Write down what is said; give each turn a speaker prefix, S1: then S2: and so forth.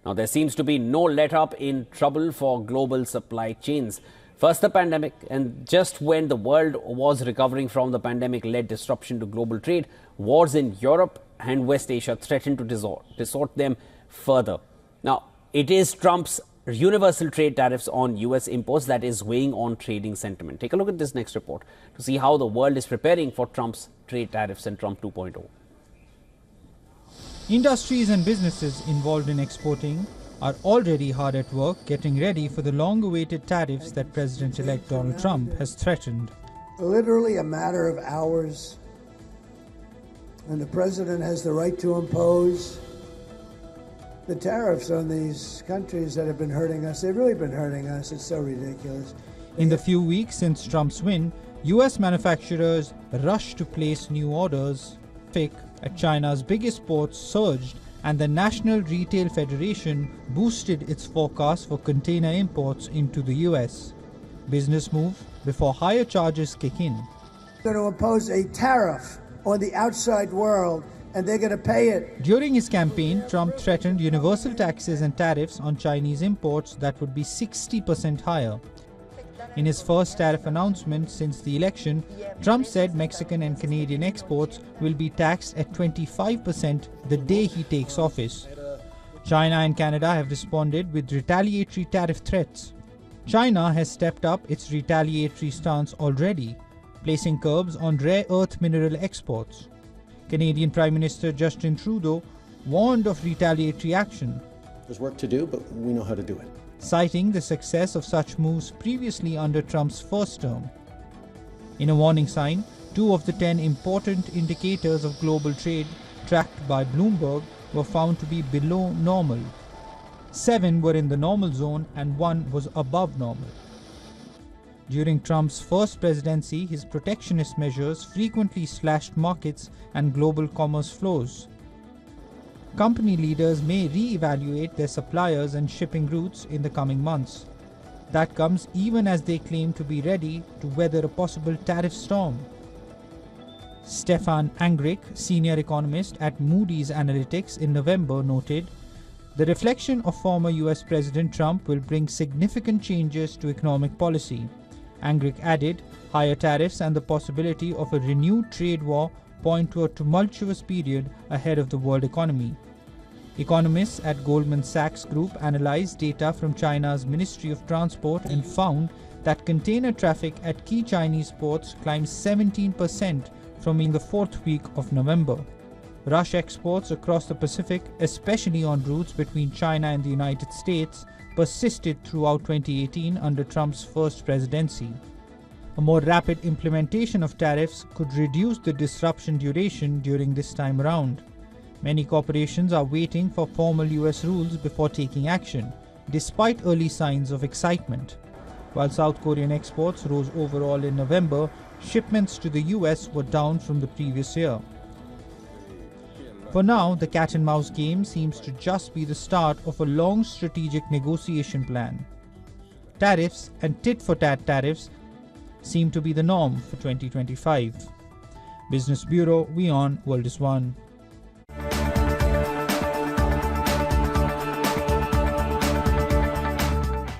S1: Now, there seems to be no let-up in trouble for global supply chains. First the pandemic, and just when the world was recovering from the pandemic-led disruption to global trade, wars in Europe and West Asia threatened to distort them further. Now, it is Trump's universal trade tariffs on US imports that is weighing on trading sentiment. Take a look at this next report to see how the world is preparing for Trump's trade tariffs and Trump 2.0.
S2: Industries and businesses involved in exporting are already hard at work getting ready for the long-awaited tariffs that President-elect Donald Trump has threatened.
S3: Literally a matter of hours, and the president has the right to impose the tariffs on these countries that have been hurting us. They've really been hurting us. It's so ridiculous.
S2: In the few weeks since Trump's win, US manufacturers rushed to place new orders. Traffic at China's biggest ports surged, and the National Retail Federation boosted its forecast for container imports into the US. Business move before higher charges kick in.
S3: They're going to impose a tariff on the outside world, and they're going to pay it.
S2: During his campaign, Trump threatened universal taxes and tariffs on Chinese imports that would be 60% higher. In his first tariff announcement since the election, Trump said Mexican and Canadian exports will be taxed at 25% the day he takes office. China and Canada have responded with retaliatory tariff threats. China has stepped up its retaliatory stance already, placing curbs on rare earth mineral exports. Canadian Prime Minister Justin Trudeau warned of retaliatory action.
S4: There's work to do, but we know how to do it.
S2: Citing the success of such moves previously under Trump's first term. In a warning sign, 2 of the 10 important indicators of global trade tracked by Bloomberg were found to be below normal. 7 were in the normal zone and 1 was above normal. During Trump's first presidency, his protectionist measures frequently slashed markets and global commerce flows. Company leaders may re-evaluate their suppliers and shipping routes in the coming months. That comes even as they claim to be ready to weather a possible tariff storm. Stefan Angrick, senior economist at Moody's Analytics in November, noted, "The reflection of former US President Trump will bring significant changes to economic policy." Angrick added, "Higher tariffs and the possibility of a renewed trade war point to a tumultuous period ahead of the world economy." Economists at Goldman Sachs Group analyzed data from China's Ministry of Transport and found that container traffic at key Chinese ports climbed 17% from in the 4th week of November. Rush exports across the Pacific, especially on routes between China and the United States, persisted throughout 2018 under Trump's first presidency. A more rapid implementation of tariffs could reduce the disruption duration during this time around. Many corporations are waiting for formal US rules before taking action, despite early signs of excitement. While South Korean exports rose overall in November, shipments to the US were down from the previous year. For now, the cat-and-mouse game seems to just be the start of a long strategic negotiation plan. Tariffs and tit-for-tat tariffs seem to be the norm for 2025. Business Bureau, WION World is One.